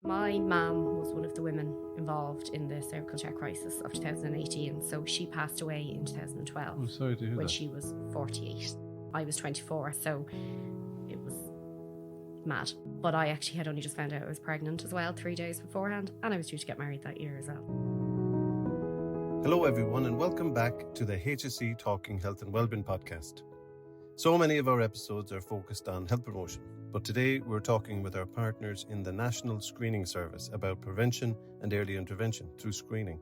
My mum was one of the women involved in the cervical check crisis of 2018, so she passed away in 2012. I'm sorry to hear when that. she was 48. I was 24, so it was mad. But I actually had only just found out I was pregnant as well 3 days beforehand, and I was due to get married that year as well. Hello everyone and welcome back to the HSE Talking Health and Wellbeing podcast. So many of our episodes are focused on health promotion, but today we're talking with our partners in the National Screening Service about prevention and early intervention through screening.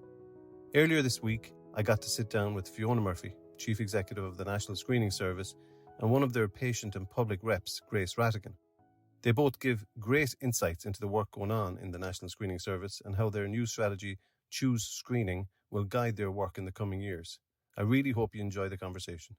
Earlier this week, I got to sit down with Fiona Murphy, Chief Executive of the National Screening Service, and one of their patient and public reps, Grace Rattigan. They both give great insights into the work going on in the National Screening Service and how their new strategy, Choose Screening, will guide their work in the coming years. I really hope you enjoy the conversation.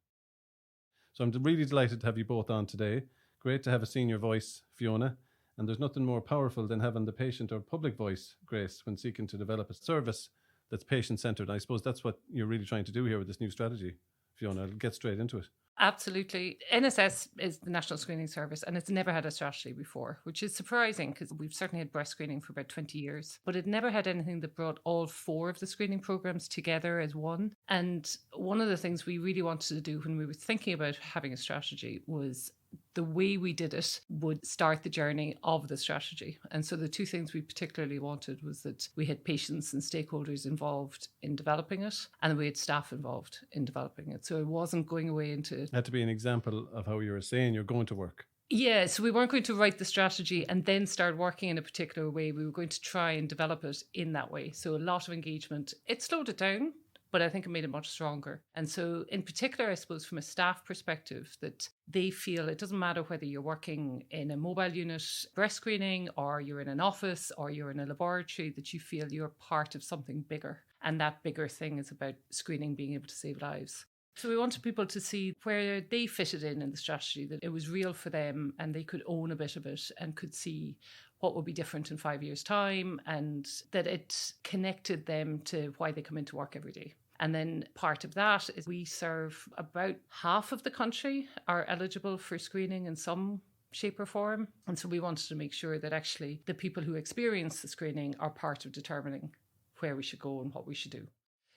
So I'm really delighted to have you both on today. Great to have a senior voice, Fiona. And there's nothing more powerful than having the patient or public voice, Grace, when seeking to develop a service that's patient-centred. I suppose that's what you're really trying to do here with this new strategy. Fiona, I'll get straight into it. Absolutely. NSS is the National Screening Service, and it's never had a strategy before, which is surprising because we've certainly had breast screening for about 20 years, but it never had anything that brought all four of the screening programs together as one. And one of the things we really wanted to do when we were thinking about having a strategy was the way we did it would start the journey of the strategy. And so the two things we particularly wanted was that we had patients and stakeholders involved in developing it, and we had staff involved in developing it. So it wasn't going away into... It had to be an example of how you were saying you're going to work. Yeah, so we weren't going to write the strategy and then start working in a particular way. We were going to try and develop it in that way. So a lot of engagement. It slowed it down, but I think it made it much stronger. And so in particular, I suppose from a staff perspective, that they feel it doesn't matter whether you're working in a mobile unit breast screening or you're in an office or you're in a laboratory, that you feel you're part of something bigger. And that bigger thing is about screening being able to save lives. So we wanted people to see where they fitted in the strategy, that it was real for them and they could own a bit of it and could see what would be different in 5 years' time, and that it connected them to why they come into work every day. And then part of that is we serve about half of the country are eligible for screening in some shape or form. And so we wanted to make sure that actually the people who experience the screening are part of determining where we should go and what we should do.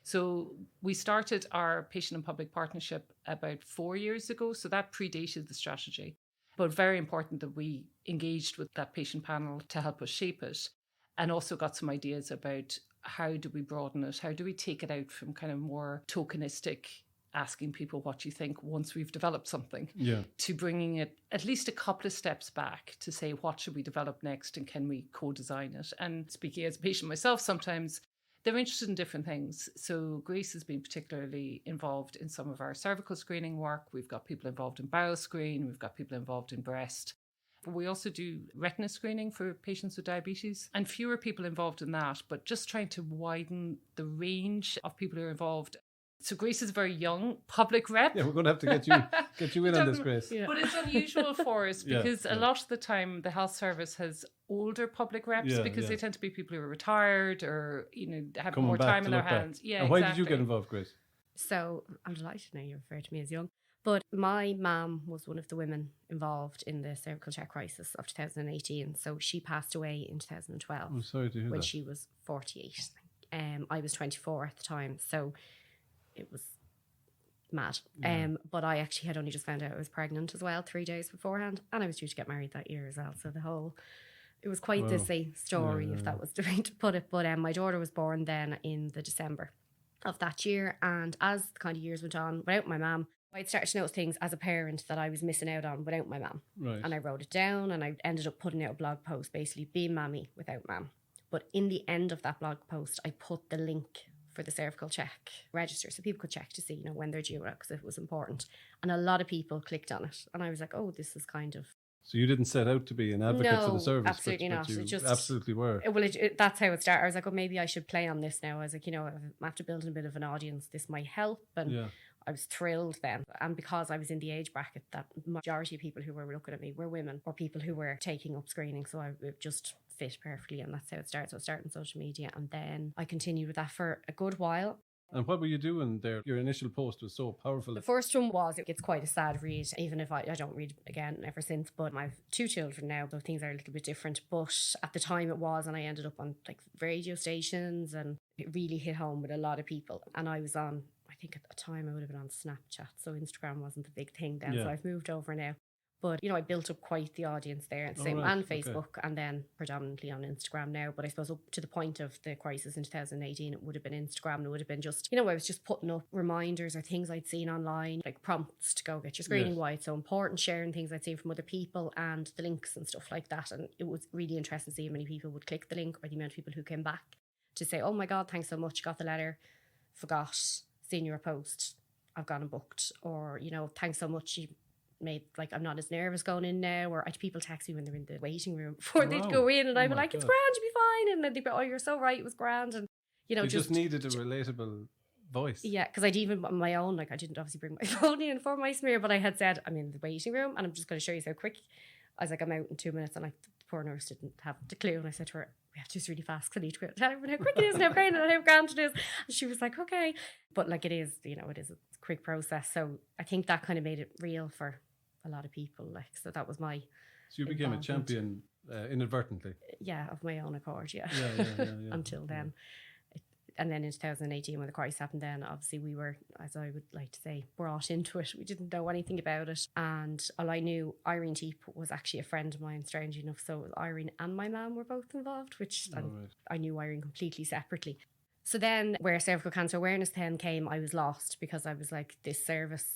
So we started our patient and public partnership about 4 years ago. So that predated the strategy. But very important that we engaged with that patient panel to help us shape it, and also got some ideas about how do we broaden it? How do we take it out from kind of more tokenistic, asking people what you think once we've developed something, to bringing it at least a couple of steps back to say, what should we develop next and can we co-design it? And speaking as a patient myself, sometimes they're interested in different things. So Grace has been particularly involved in some of our cervical screening work. We've got people involved in bowel screen. We've got people involved in breast. But we also do retina screening for patients with diabetes, and fewer people involved in that, but just trying to widen the range of people who are involved. So Grace is a very young public rep. Yeah, we're going to have to get you in on this, Grace. Yeah. But it's unusual for us because a lot of the time the health service has older public reps because they tend to be people who are retired or have more time in their hands. Yeah, and why did you get involved, Grace? So I'm delighted now you refer to me as young. But my mum was one of the women involved in the cervical check crisis of 2018. So she passed away in 2012. I'm sorry to hear when that. she was 48. I was 24 at the time. So it was mad. But I actually had only just found out I was pregnant as well 3 days beforehand, and I was due to get married that year as well. So it was quite the story, if that was the way to put it. But my daughter was born then in the December of that year, and as the kind of years went on, without my mum, I'd started to notice things as a parent that I was missing out on without my mum. Right. And I wrote it down, and I ended up putting out a blog post, basically, be mammy without mum. But in the end of that blog post, I put the link for the cervical check register so people could check to see, when they're due, because it was important. And a lot of people clicked on it. And I was like, oh, this is kind of... So you didn't set out to be an advocate for the service? Absolutely not. You just, absolutely were. Well, that's how it started. I was like, oh, maybe I should play on this now. I was like, after building a bit of an audience, this might help. And I was thrilled then. And because I was in the age bracket that majority of people who were looking at me were women or people who were taking up screening. So it just fit perfectly, and that's how it started. So it started on social media, and then I continued with that for a good while. And what were you doing there? Your initial post was so powerful. The first one was, it gets quite a sad read, even if I don't read again ever since, but I have 2 children now, so things are a little bit different. But at the time it was, and I ended up on like radio stations, and it really hit home with a lot of people. And I was on, I think at the time I would have been on Snapchat, so Instagram wasn't the big thing then, so I've moved over now. But, I built up quite the audience there, and Facebook, and then predominantly on Instagram now. But I suppose up to the point of the crisis in 2018, it would have been Instagram, and it would have been just, I was just putting up reminders or things I'd seen online, like prompts to go get your screening, why it's so important, sharing things I'd seen from other people and the links and stuff like that. And it was really interesting to see how many people would click the link, or the amount of people who came back to say, oh my God, thanks so much, got the letter, forgot, seen your post, I've gone and booked, or, thanks so much, you made, like, I'm not as nervous going in now. Or I had people text me when they're in the waiting room before they'd go in, and I'd be like, it's grand, you'll be fine. And then they'd be, oh, you're so right, it was grand. And you just needed a relatable voice. Yeah, because I'd even on my own, like, I didn't obviously bring my phone in for my smear, but I had said, I'm in the waiting room and I'm just going to show you how quick. I was like, I'm out in 2 minutes, and the poor nurse didn't have the clue, and I said to her, we have to do this really fast because I need to tell everyone how quick it is and how great and how grand it is. And she was like, okay. But like, it is, it is a quick process. So I think that kind of made it real for a lot of people, like, so that was my So you became a champion inadvertently. Yeah, of my own accord, yeah. Until then. And then in 2018, when the crisis happened, then obviously we were, as I would like to say, brought into it. We didn't know anything about it. And all I knew, Irene Teep was actually a friend of mine, strangely enough. So Irene and my mum were both involved, which I knew Irene completely separately. So then where cervical cancer awareness then came, I was lost, because I was like, this service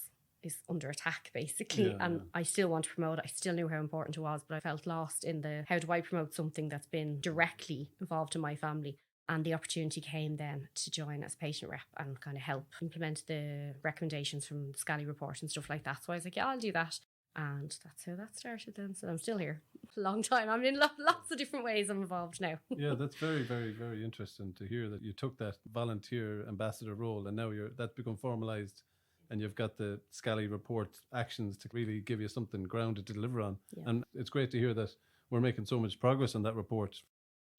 is under attack, basically. I still want to promote it. I still knew how important it was, but I felt lost in the, how do I promote something that's been directly involved in my family? And the opportunity came then to join as patient rep and kind of help implement the recommendations from the Scally report and stuff like that. So I was like, yeah, I'll do that. And that's how that started then. So I'm still here a long time. I'm in lots of different ways I'm involved now. Yeah, that's very, very, very interesting to hear that you took that volunteer ambassador role, and now that's become formalised, and you've got the Scally report actions to really give you something grounded to deliver on. Yeah. And it's great to hear that we're making so much progress on that report.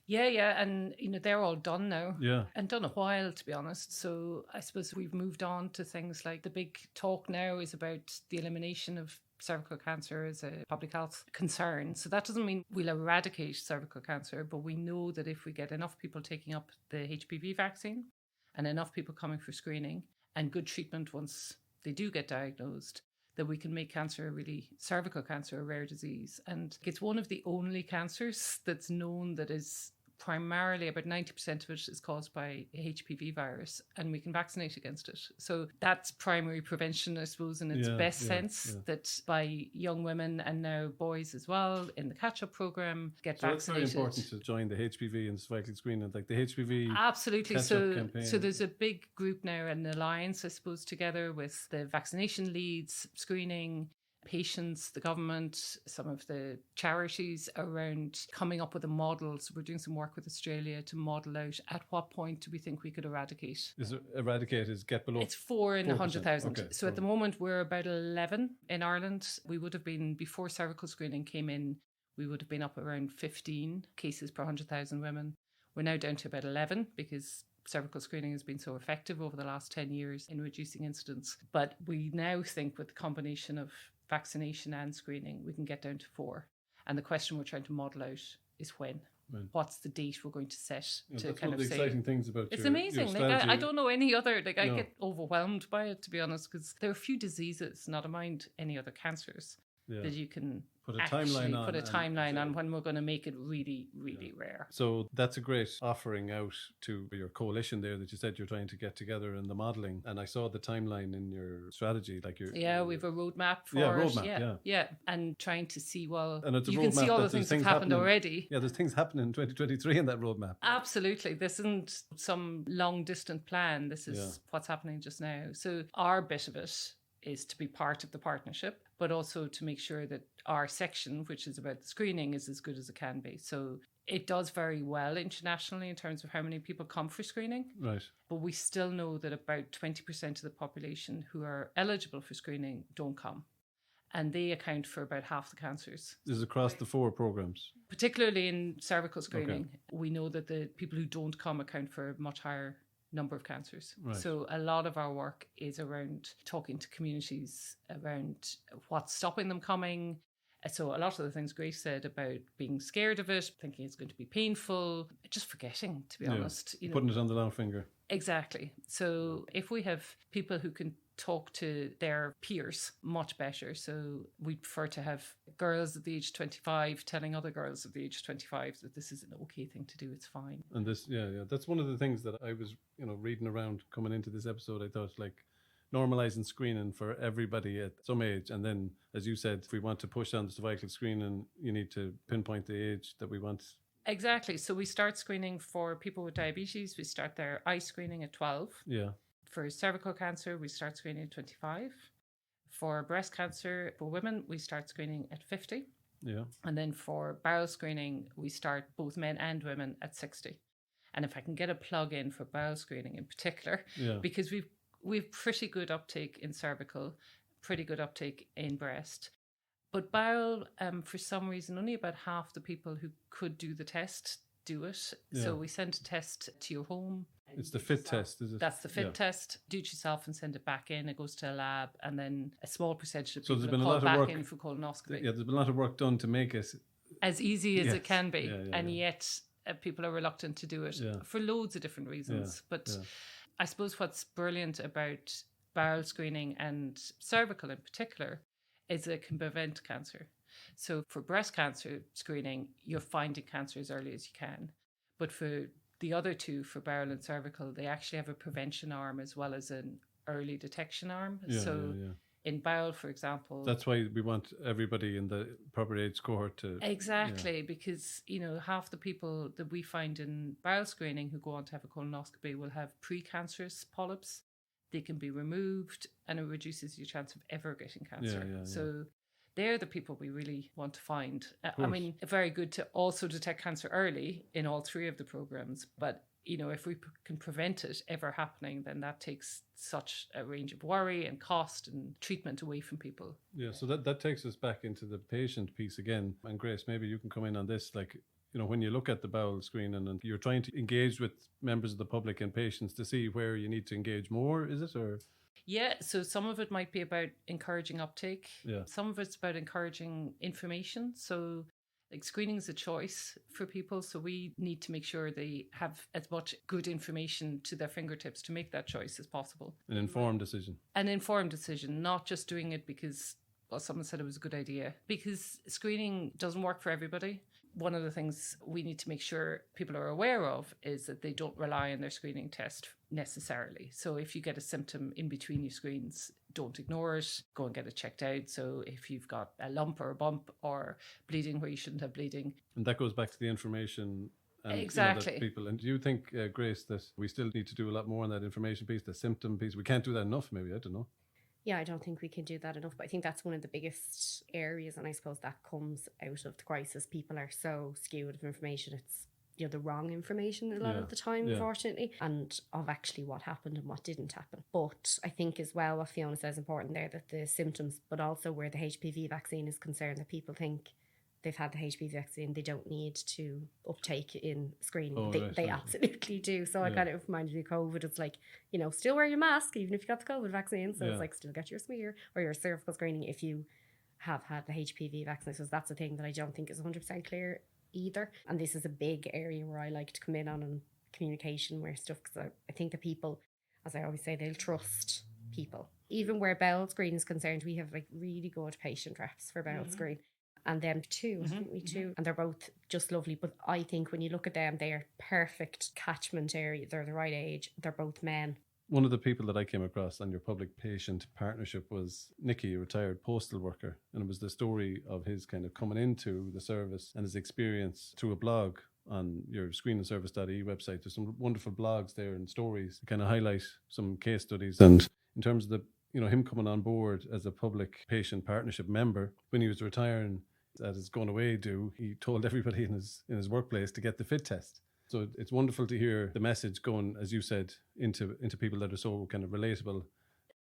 Yeah, and they're all done now. Yeah. And done a while, to be honest. So I suppose we've moved on to things like the big talk now is about the elimination of cervical cancer as a public health concern. So that doesn't mean we'll eradicate cervical cancer, but we know that if we get enough people taking up the HPV vaccine and enough people coming for screening and good treatment once they do get diagnosed, that we can make cervical cancer, a rare disease. And it's one of the only cancers that's known that is primarily, about 90% of it is caused by a HPV virus, and we can vaccinate against it. So that's primary prevention, I suppose, in its best sense, that by young women and now boys as well in the catch-up program get vaccinated. It's very important to join the HPV and cervical screening, like the HPV Absolutely. campaign. So there's a big group now, an alliance, I suppose, together with the vaccination leads, screening, patients, the government, some of the charities around coming up with a model. So we're doing some work with Australia to model out at what point do we think we could eradicate. Eradicate is get below? It's 4 in 100,000. Okay, so at the moment we're about 11 in Ireland. We would have been, before cervical screening came in, we would have been up around 15 cases per 100,000 women. We're now down to about 11 because cervical screening has been so effective over the last 10 years in reducing incidence. But we now think with the combination of vaccination and screening, we can get down to 4. And the question we're trying to model out is when. What's the date we're going to set to that's kind one of of the say exciting things about it's your, amazing. Your like I don't know any other. I get overwhelmed by it, to be honest, because there are a few diseases, not to mind any other cancers, that you can put a timeline on when we're going to make it really, really rare. So that's a great offering out to your coalition there that you said you're trying to get together in the modelling. And I saw the timeline in your strategy, like your we have a roadmap for it. And trying to see, and it's a you can see all the things that have happened already. Yeah, there's things happening in 2023 in that roadmap. Absolutely. This isn't some long distant plan. This is what's happening just now. So our bit of it is to be part of the partnership, but also to make sure that our section, which is about the screening, is as good as it can be. So it does very well internationally in terms of how many people come for screening. Right. But we still know that about 20% of the population who are eligible for screening don't come. And they account for about half the cancers. This is across the 4 programs. Particularly in cervical screening, we know that the people who don't come account for a much higher number of cancers. Right. So a lot of our work is around talking to communities around what's stopping them coming. So a lot of the things Grace said about being scared of it, thinking it's going to be painful, just forgetting, to be honest. Putting it on the long finger. Exactly. So if we have people who can talk to their peers much better. So we prefer to have girls at the age of 25 telling other girls at the age of 25 that this is an okay thing to do, it's fine. And this, that's one of the things that I was, reading around coming into this episode. I thought, like, normalizing screening for everybody at some age. And then, as you said, if we want to push on the cervical screening, you need to pinpoint the age that we want. Exactly. So we start screening for people with diabetes. We start their eye screening at 12. Yeah. For cervical cancer, we start screening at 25. For breast cancer, for women, we start screening at 50. Yeah. And then for bowel screening, we start both men and women at 60. And if I can get a plug in for bowel screening in particular, because we've pretty good uptake in cervical, pretty good uptake in breast. But bowel, for some reason, only about half the people who could do the test do it. Yeah. So we send a test to your home. It's the FIT test, is it? That's the FIT test. Do it yourself and send it back in. It goes to a lab, and then a small percentage of people there's been are a lot called of back work in for colonoscopy. Yeah, there's been a lot of work done to make it as easy as it can be. And yet people are reluctant to do it for loads of different reasons. But I suppose what's brilliant about bowel screening and cervical in particular is it can prevent cancer. So for breast cancer screening, you're finding cancer as early as you can. But for the other two, for bowel and cervical, they actually have a prevention arm as well as an early detection arm. In bowel, for example. That's why we want everybody in the proper age cohort to... Exactly, because, half the people that we find in bowel screening who go on to have a colonoscopy will have precancerous polyps. They can be removed and it reduces your chance of ever getting cancer. So they're the people we really want to find. I mean, very good to also detect cancer early in all three of the programs, but if we can prevent it ever happening, then that takes such a range of worry and cost and treatment away from people. Yeah, so that takes us back into the patient piece again. And Grace, maybe you can come in on this. Like, when you look at the bowel screening and you're trying to engage with members of the public and patients to see where you need to engage more, is it? Or... Yeah, so some of it might be about encouraging uptake. Yeah. Some of it's about encouraging information. So like screening is a choice for people. So we need to make sure they have as much good information to their fingertips to make that choice as possible. An informed decision. An informed decision, not just doing it because someone said it was a good idea. Because screening doesn't work for everybody. One of the things we need to make sure people are aware of is that they don't rely on their screening test necessarily. So if you get a symptom in between your screens, don't ignore it. Go and get it checked out. So if you've got a lump or a bump or bleeding where you shouldn't have bleeding. And that goes back to the information. And, exactly. That people. And do you think, Grace, that we still need to do a lot more on that information piece, the symptom piece? We can't do that enough, maybe. I don't know. Yeah, I don't think we can do that enough, but I think that's one of the biggest areas, and I suppose that comes out of the crisis. People are so skewed with information. It's the wrong information a lot of the time, unfortunately, and of actually what happened and what didn't happen. But I think as well what Fiona says is important there, that the symptoms, but also where the HPV vaccine is concerned, that people think they've had the HPV vaccine, they don't need to uptake in screening. They absolutely do. So I kind of reminded me of COVID. It's like, still wear your mask even if you got the COVID vaccine. So it's like, still get your smear or your cervical screening if you have had the HPV vaccine. So that's a thing that I don't think is 100% clear either. And this is a big area where I like to come in on and communication where stuff, because I think the people, as I always say, they'll trust people. Even where bowel screen is concerned, we have like really good patient reps for bowel screen. And them too, haven't we too? And they're both just lovely. But I think when you look at them, they are perfect catchment area. They're the right age. They're both men. One of the people that I came across on your public-patient partnership was Nicky, a retired postal worker. And it was the story of his kind of coming into the service and his experience through a blog on your screeningservice.ie website. There's some wonderful blogs there and stories to kind of highlight some case studies. And in terms of him coming on board as a public-patient partnership member, when he was retiring, at his going away do, he told everybody in his workplace to get the FIT test. So it's wonderful to hear the message going, as you said, into people that are so kind of relatable.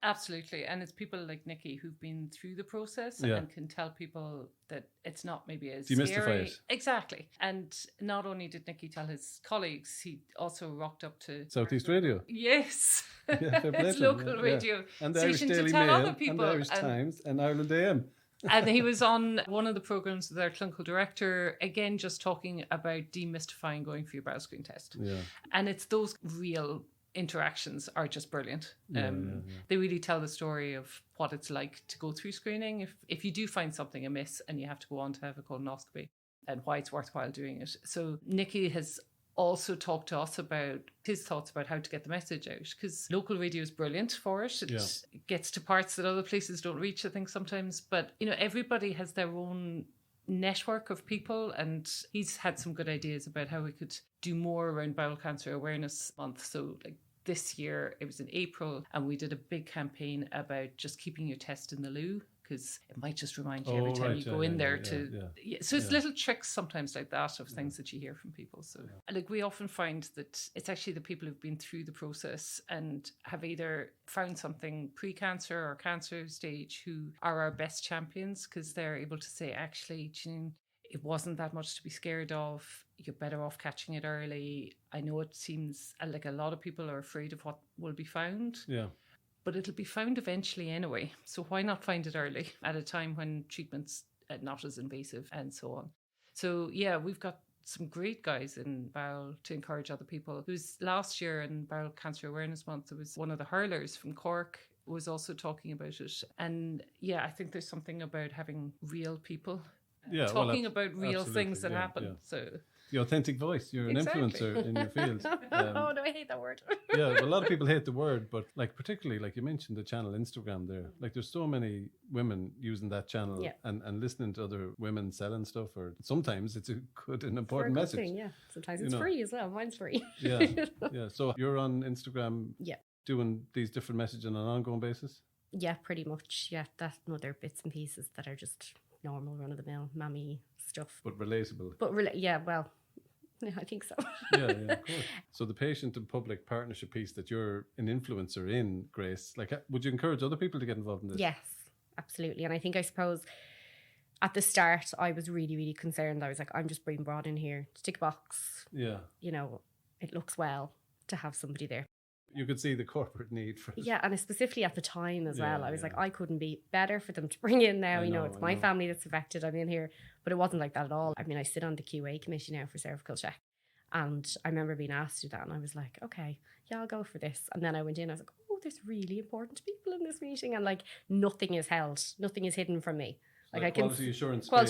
Absolutely. And it's people like Nikki who've been through the process Yeah. and can tell people that it's not maybe as Demystify scary. it. Exactly. And not only did Nikki tell his colleagues, he also rocked up to Southeast Radio. Yes. Yeah, fair play His to him, local yeah. radio And the Irish station to Daily tell Mail other and people. the Irish Times and Ireland AM. And he was on one of the programs with our clinical director, again, just talking about demystifying going for your bowel screen test. Yeah. And it's those real interactions are just brilliant. They really tell the story of what it's like to go through screening if you do find something amiss and you have to go on to have a colonoscopy, and why it's worthwhile doing it. So Nikki has also talked to us about his thoughts about how to get the message out, because local radio is brilliant for it. It gets to parts that other places don't reach, I think, sometimes. But, you know, everybody has their own network of people, and he's had some good ideas about how we could do more around Bowel Cancer Awareness Month. So like this year, it was in April, and we did a big campaign about just keeping your test in the loo, because it might just remind you every time you go in there to... So it's little tricks sometimes like that of things that you hear from people. So like we often find that it's actually the people who've been through the process and have either found something pre-cancer or cancer stage who are our best champions, because they're able to say, actually, Jean, it wasn't that much to be scared of. You're better off catching it early. I know it seems like a lot of people are afraid of what will be found. Yeah. But it'll be found eventually anyway. So why not find it early at a time when treatment's not as invasive and so on. So yeah, we've got some great guys in bowel to encourage other people. Who's last year in Bowel Cancer Awareness Month, there was one of the hurlers from Cork was also talking about it. And yeah, I think there's something about having real people talking about real things that happen. Yeah. So the authentic voice. You're an influencer in your field. Oh, no, I hate that word. Yeah, well, a lot of people hate the word, but like particularly, like you mentioned the channel Instagram there. Like there's so many women using that channel and listening to other women selling stuff, or sometimes it's a good and important message. Thing, yeah. Sometimes it's free as well. Mine's free. Yeah. So you're on Instagram doing these different messages on an ongoing basis? Yeah, pretty much. Yeah, that's other bits and pieces that are just normal run-of-the-mill mammy stuff. But relatable. But well, I think so. Yeah, of course. So the patient and public partnership piece that you're an influencer in, Grace, like would you encourage other people to get involved in this? Yes, absolutely. And I think, I suppose, at the start, I was really, really concerned. I was like, I'm just being brought in here to tick a box. Yeah. You know, it looks well to have somebody there. You could see the corporate need for it. Yeah, and specifically at the time as well. I was like, I couldn't be better for them to bring in now. It's my family that's affected. I'm in here. But it wasn't like that at all. I mean, I sit on the QA committee now for cervical check. And I remember being asked to do that. And I was like, okay, yeah, I'll go for this. And then I went in. I was like, oh, there's really important people in this meeting. And like, nothing is held. Nothing is hidden from me. Like I can quality assurance for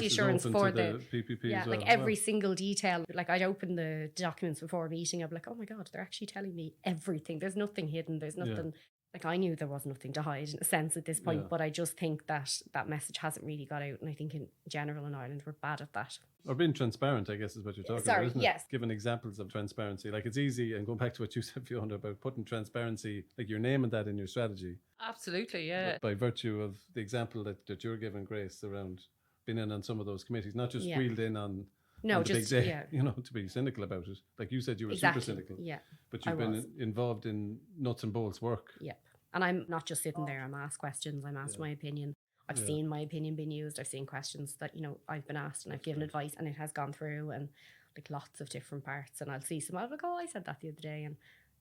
the PPP as well. Like every single detail. Like I'd open the documents before a meeting. I'd be like, oh my God, they're actually telling me everything. There's nothing hidden. There's nothing. Like I knew there was nothing to hide in a sense at this point, but I just think that message hasn't really got out. And I think in general in Ireland, we're bad at that. Or being transparent, I guess, is what you're talking about, isn't it? Giving examples of transparency. Like it's easy, and going back to what you said, Fiona, about putting transparency, like you're naming that in your strategy. Absolutely, yeah. By virtue of the example that you're giving, Grace, around being in on some of those committees, not just wheeled in on the big day, to be cynical about it. Like you said, you were super cynical. Yeah. But you've been involved in nuts and bolts work. Yeah. And I'm not just sitting there, I'm asked questions, I'm asked my opinion. I've seen my opinion being used. I've seen questions that, I've been asked and I've given advice and it has gone through, and like lots of different parts. And I'll see some, I'll be like, oh, I said that the other day. And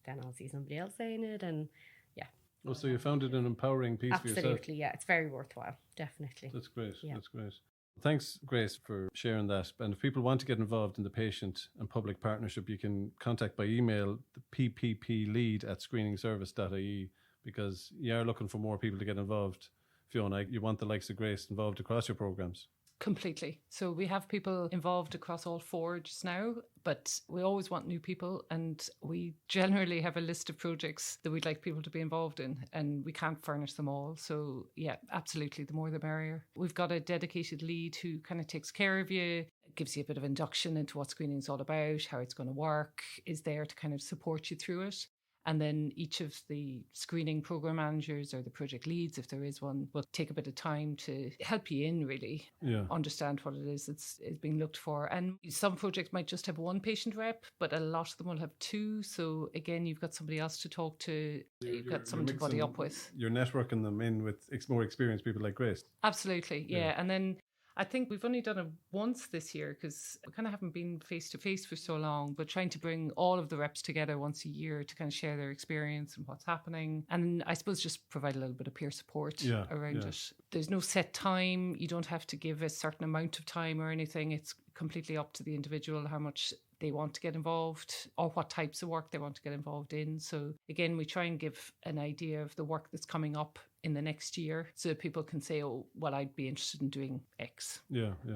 then I'll see somebody else saying it. And Oh, so you found it an empowering piece for yourself? Absolutely, yeah. It's very worthwhile, definitely. That's great. Yeah. That's great. Thanks, Grace, for sharing that. And if people want to get involved in the patient and public partnership, you can contact by email the ppplead@screeningservice.ie, because you are looking for more people to get involved. Fiona, you want the likes of Grace involved across your programs. Completely. So we have people involved across all four just now, but we always want new people, and we generally have a list of projects that we'd like people to be involved in, and we can't furnish them all. So yeah, absolutely, the more the merrier. We've got a dedicated lead who kind of takes care of you, gives you a bit of induction into what screening is all about, how it's going to work, is there to kind of support you through it. And then each of the screening program managers or the project leads, if there is one, will take a bit of time to help you in really understand what it is that's being looked for. And some projects might just have one patient rep, but a lot of them will have two. So again, you've got somebody else to talk to. You've got someone to buddy up with. You're networking them in with more experienced people like Grace. Absolutely, yeah. And then I think we've only done it once this year because we kind of haven't been face to face for so long, but trying to bring all of the reps together once a year to kind of share their experience and what's happening. And I suppose just provide a little bit of peer support around it. There's no set time. You don't have to give a certain amount of time or anything. It's completely up to the individual how much they want to get involved or what types of work they want to get involved in. So again, we try and give an idea of the work that's coming up in the next year so that people can say, oh, well, I'd be interested in doing X.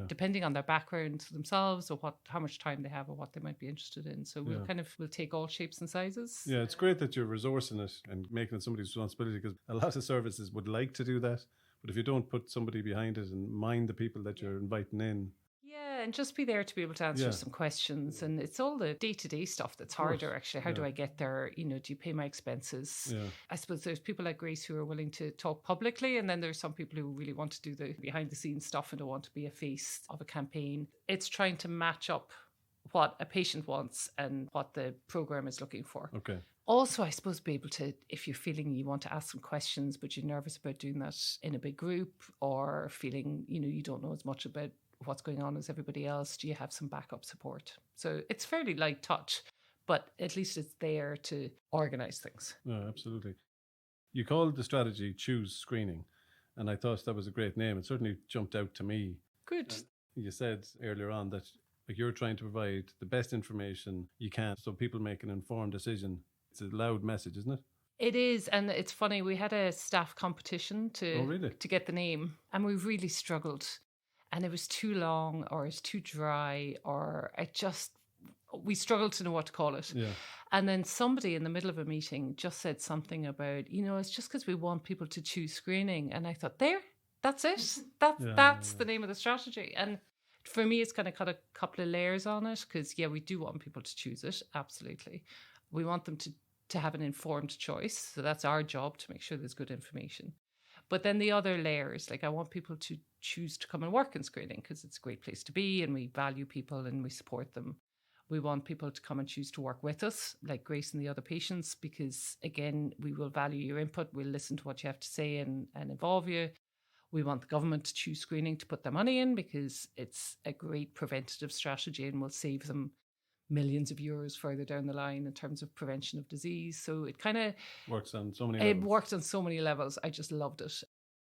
Depending on their background themselves or how much time they have or what they might be interested in. So we'll take all shapes and sizes. Yeah, it's great that you're resourcing it and making it somebody's responsibility, because a lot of services would like to do that. But if you don't put somebody behind it and mind the people that you're inviting in. Yeah, and just be there to be able to answer some questions. And it's all the day-to-day stuff that's harder, actually. How do I get there? Do you pay my expenses? I suppose there's people like Grace who are willing to talk publicly, and then there's some people who really want to do the behind-the-scenes stuff and don't want to be a face of a campaign. It's trying to match up what a patient wants and what the program is looking for. Okay. Also, I suppose, be able to, if you're feeling you want to ask some questions, but you're nervous about doing that in a big group, or feeling, you don't know as much about what's going on as everybody else, do you have some backup support? So it's fairly light touch, but at least it's there to organise things. No, absolutely. You called the strategy Choose Screening, and I thought that was a great name. It certainly jumped out to me. Good. You said earlier on that you're trying to provide the best information you can so people make an informed decision. It's a loud message, isn't it? It is, and it's funny, we had a staff competition to get the name, and we really struggled. And it was too long, or it's too dry, or we struggled to know what to call it. Yeah. And then somebody in the middle of a meeting just said something about, it's just because we want people to choose screening. And I thought, that's it. That's the name of the strategy. And for me, it's kind of got a couple of layers on it, because, we do want people to choose it. Absolutely. We want them to have an informed choice. So that's our job, to make sure there's good information. But then the other layers, like I want people to choose to come and work in screening because it's a great place to be and we value people and we support them. We want people to come and choose to work with us, like Grace and the other patients, because again, we will value your input. We'll listen to what you have to say and involve you. We want the government to choose screening to put their money in because it's a great preventative strategy and will save them millions of euros further down the line in terms of prevention of disease. So it kind of works on so many levels. It worked on so many levels. I just loved it.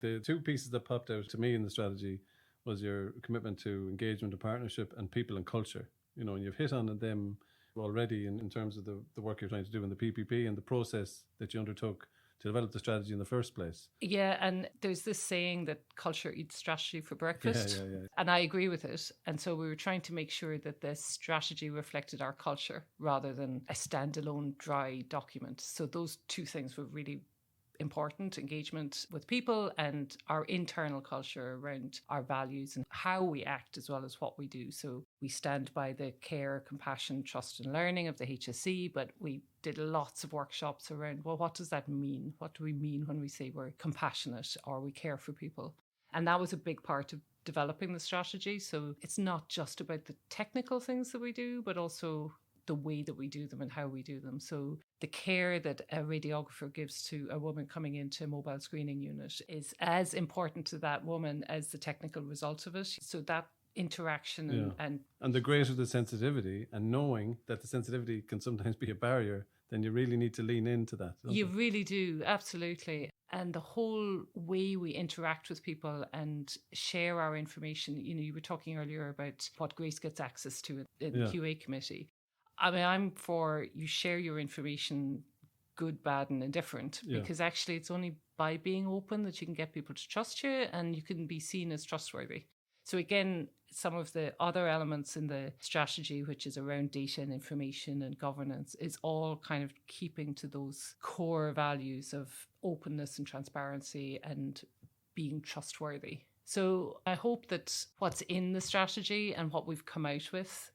The two pieces that popped out to me in the strategy was your commitment to engagement and partnership and people and culture. And you've hit on them already in terms of the work you're trying to do in the PPP and the process that you undertook to develop the strategy in the first place. Yeah, and there's this saying that culture eats strategy for breakfast. Yeah. And I agree with it. And so we were trying to make sure that the strategy reflected our culture rather than a standalone dry document. So those two things were really important: engagement with people and our internal culture around our values and how we act as well as what we do. So we stand by the care, compassion, trust and learning of the HSE, but we did lots of workshops around, well, what does that mean? What do we mean when we say we're compassionate or we care for people? And that was a big part of developing the strategy. So it's not just about the technical things that we do, but also the way that we do them and how we do them. So the care that a radiographer gives to a woman coming into a mobile screening unit is as important to that woman as the technical result of it. So that interaction and the greater the sensitivity, and knowing that the sensitivity can sometimes be a barrier, then you really need to lean into that. You really do, absolutely. And the whole way we interact with people and share our information, you were talking earlier about what Grace gets access to in the QA committee. I mean, I'm for you share your information, good, bad and indifferent, because actually it's only by being open that you can get people to trust you and you can be seen as trustworthy. So again, some of the other elements in the strategy, which is around data and information and governance, is all kind of keeping to those core values of openness and transparency and being trustworthy. So I hope that what's in the strategy and what we've come out with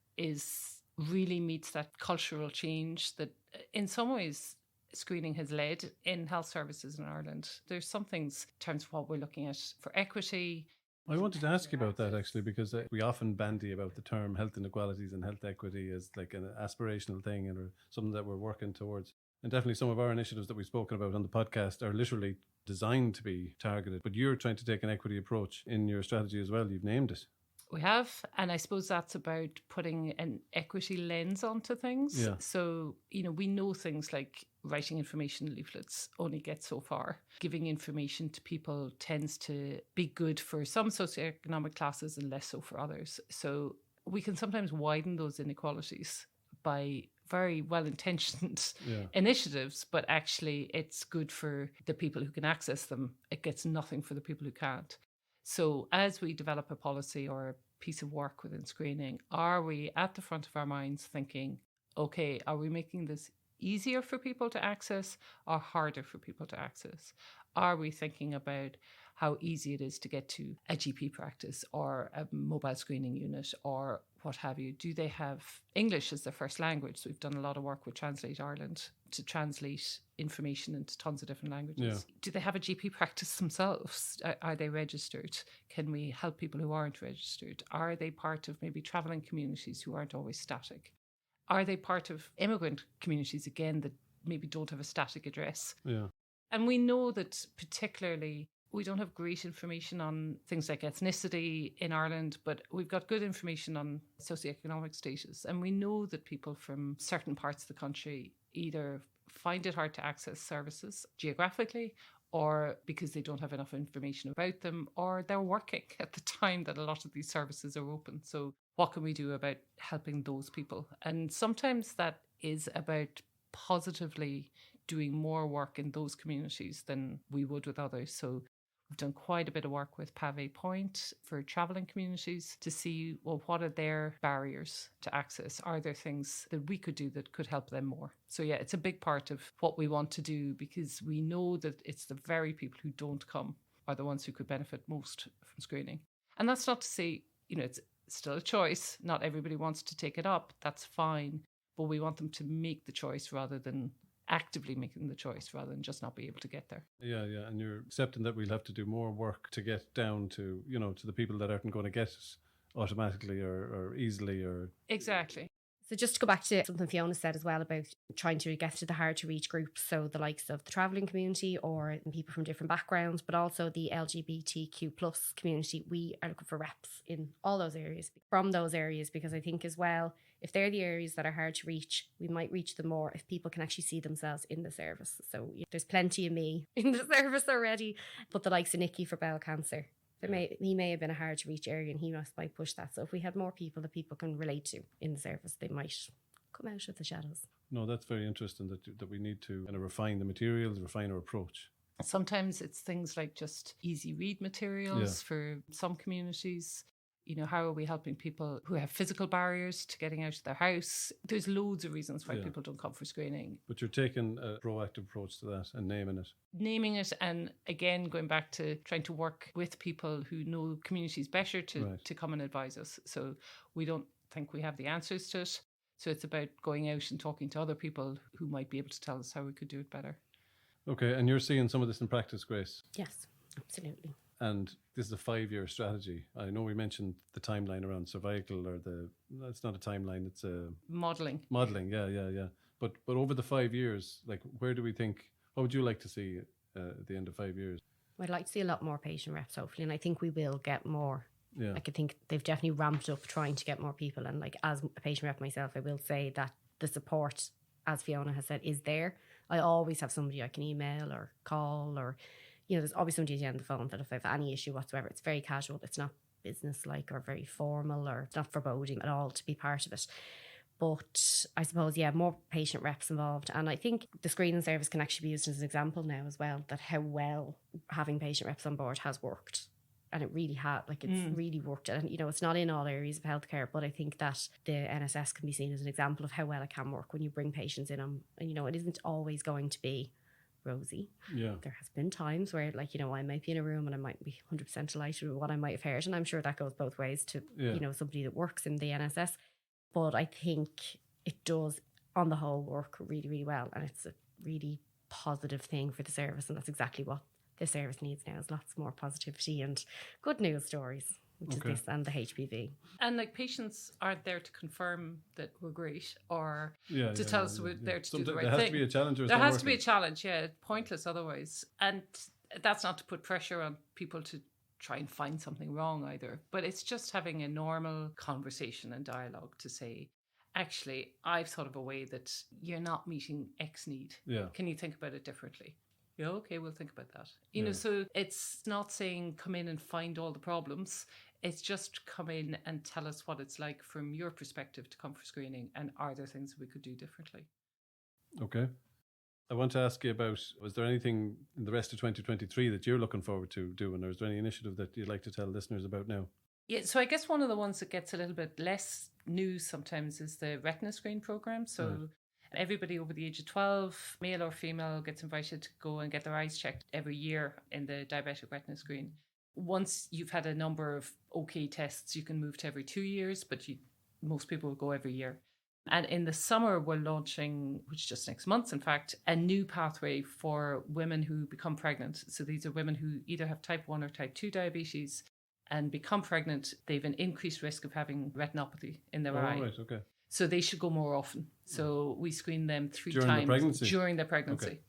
really meets that cultural change that in some ways screening has led in health services in Ireland. There's some things in terms of what we're looking at for equity. I wanted to ask you about that actually, because we often bandy about the term health inequalities and health equity as like an aspirational thing or something that we're working towards. And definitely some of our initiatives that we've spoken about on the podcast are literally designed to be targeted. But you're trying to take an equity approach in your strategy as well. You've named it. We have, and I suppose that's about putting an equity lens onto things. Yeah. So, we know things like writing information leaflets only get so far. Giving information to people tends to be good for some socioeconomic classes and less so for others. So we can sometimes widen those inequalities by very well-intentioned initiatives, but actually it's good for the people who can access them. It gets nothing for the people who can't. So as we develop a policy or a piece of work within screening, are we at the front of our minds thinking, okay, are we making this easier for people to access or harder for people to access? Are we thinking about how easy it is to get to a GP practice or a mobile screening unit or what have you? Do they have English as their first language? So we've done a lot of work with Translate Ireland to translate information into tons of different languages. Yeah. Do they have a GP practice themselves? Are they registered? Can we help people who aren't registered? Are they part of maybe travelling communities who aren't always static? Are they part of immigrant communities, again, that maybe don't have a static address? Yeah. And we know that particularly we don't have great information on things like ethnicity in Ireland, but we've got good information on socioeconomic status. And we know that people from certain parts of the country either find it hard to access services geographically, or because they don't have enough information about them, or they're working at the time that a lot of these services are open. So what can we do about helping those people? And sometimes that is about positively doing more work in those communities than we would with others. So we've done quite a bit of work with Pave Point for travelling communities to see, well, what are their barriers to access? Are there things that we could do that could help them more? So yeah, it's a big part of what we want to do, because we know that it's the very people who don't come are the ones who could benefit most from screening. And that's not to say, it's still a choice. Not everybody wants to take it up. That's fine. But we want them to make the choice rather than actively making the choice, rather than just not be able to get there. Yeah. And you're accepting that we'll have to do more work to get down to, to the people that aren't going to get it automatically or easily or... Exactly. So just to go back to something Fiona said as well about trying to get to the hard to reach groups, so the likes of the travelling community or people from different backgrounds, but also the LGBTQ plus community, we are looking for reps in all those areas, from those areas, because I think as well, if they're the areas that are hard to reach, we might reach them more if people can actually see themselves in the service. So there's plenty of me in the service already, but the likes of Nicky for bowel cancer, he may have been a hard to reach area and he might push that. So if we had more people that people can relate to in the service, they might come out of the shadows. No, that's very interesting that we need to kind of refine the materials, refine our approach. Sometimes it's things like just easy read materials for some communities. How are we helping people who have physical barriers to getting out of their house? There's loads of reasons why people don't come for screening. But you're taking a proactive approach to that and naming it. Naming it, and again, going back to trying to work with people who know communities better to come and advise us. So we don't think we have the answers to it. So it's about going out and talking to other people who might be able to tell us how we could do it better. Okay, and you're seeing some of this in practice, Grace? Yes, absolutely. And this is a 5-year strategy. I know we mentioned the timeline around cervical, or it's not a timeline, it's a... Modelling, yeah. But over the 5 years, like, where do we think, what would you like to see at the end of 5 years? I'd like to see a lot more patient reps, hopefully, and I think we will get more. Yeah. Like, I think they've definitely ramped up trying to get more people, and like, as a patient rep myself, I will say that the support, as Fiona has said, is there. I always have somebody I can email or call, or there's always somebody at the end of the phone that if I have any issue whatsoever, it's very casual, it's not business-like or very formal, or it's not foreboding at all to be part of it. But I suppose, more patient reps involved. And I think the screening service can actually be used as an example now as well, that how well having patient reps on board has worked. And it really had, it's really worked. And, it's not in all areas of healthcare, but I think that the NSS can be seen as an example of how well it can work when you bring patients in. And, it isn't always going to be rosy. Yeah. There has been times where, I might be in a room and I might be 100% delighted with what I might have heard. And I'm sure that goes both ways to, somebody that works in the NSS. But I think it does, on the whole, work really, really well. And it's a really positive thing for the service, and that's exactly what the service needs now, is lots more positivity and good news stories, which is this and the HPV. And like, patients aren't there to confirm that we're great or to tell us we're there to do the right thing. There has to be a challenge. There has to be a challenge, pointless otherwise. And that's not to put pressure on people to try and find something wrong either, but it's just having a normal conversation and dialogue to say, actually, I've thought of a way that you're not meeting X need. Yeah. Can you think about it differently? Yeah, okay, we'll think about that. You know, so it's not saying come in and find all the problems. It's just come in and tell us what it's like from your perspective to come for screening, and are there things we could do differently? Okay. I want to ask you about, was there anything in the rest of 2023 that you're looking forward to doing, or is there any initiative that you'd like to tell listeners about now? Yeah, so I guess one of the ones that gets a little bit less news sometimes is the retina screen program. So everybody over the age of 12, male or female, gets invited to go and get their eyes checked every year in the diabetic retina screen. Once you've had a number of okay tests, you can move to every 2 years, but most people will go every year. And in the summer, we're launching, which is just next month, in fact, a new pathway for women who become pregnant. So these are women who either have type 1 or type 2 diabetes and become pregnant. They have an increased risk of having retinopathy in their eye. Right, okay. So they should go more often. So we screen them 3 During times the pregnancy? during their pregnancy. Okay.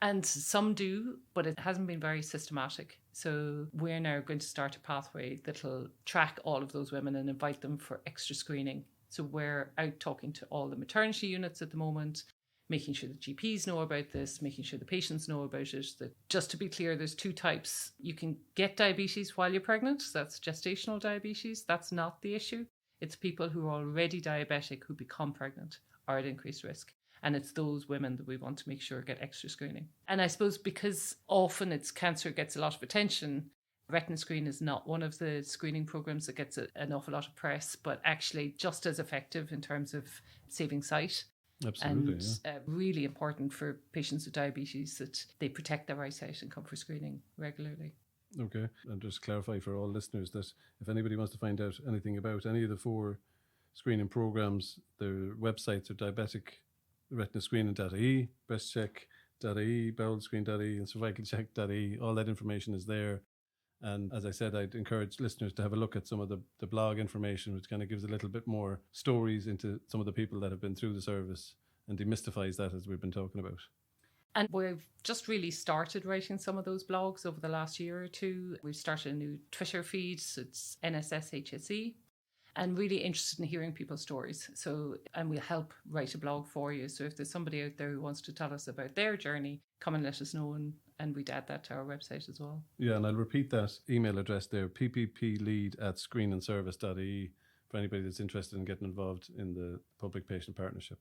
And some do, but it hasn't been very systematic. So we're now going to start a pathway that'll track all of those women and invite them for extra screening. So we're out talking to all the maternity units at the moment, making sure the GPs know about this, making sure the patients know about it. That, just to be clear, there's 2 types. You can get diabetes while you're pregnant. That's gestational diabetes. That's not the issue. It's people who are already diabetic who become pregnant are at increased risk. And it's those women that we want to make sure get extra screening. And I suppose because often it's cancer gets a lot of attention, Retina Screen is not one of the screening programs that gets an awful lot of press, but actually just as effective in terms of saving sight. Absolutely, and really important for patients with diabetes that they protect their eyesight and come for screening regularly. Okay, and just clarify for all listeners that if anybody wants to find out anything about any of the 4 screening programs, their websites are diabeticretinascreening.ie, breastcheck.ie, bowelscreen.ie and cervicalcheck.ie. All that information is there. And as I said, I'd encourage listeners to have a look at some of the blog information, which kind of gives a little bit more stories into some of the people that have been through the service and demystifies that, as we've been talking about. And we've just really started writing some of those blogs over the last year or 2. We've started a new Twitter feed. So it's NSS HSE. And really interested in hearing people's stories. So, and we'll help write a blog for you. So if there's somebody out there who wants to tell us about their journey, come and let us know, and we'd add that to our website as well. Yeah, and I'll repeat that email address there, ppplead@screenandservice.ie, for anybody that's interested in getting involved in the public-patient partnership.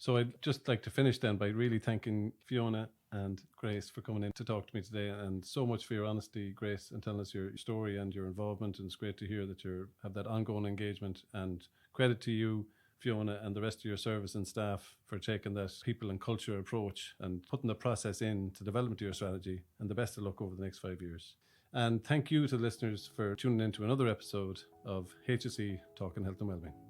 So I'd just like to finish then by really thanking Fiona and Grace for coming in to talk to me today, and so much for your honesty, Grace, and telling us your story and your involvement. And it's great to hear that you have that ongoing engagement, and credit to you, Fiona, and the rest of your service and staff for taking that people and culture approach and putting the process in to development of your strategy, and the best of luck over the next 5 years. And thank you to listeners for tuning in to another episode of HSE Talking Health and Wellbeing.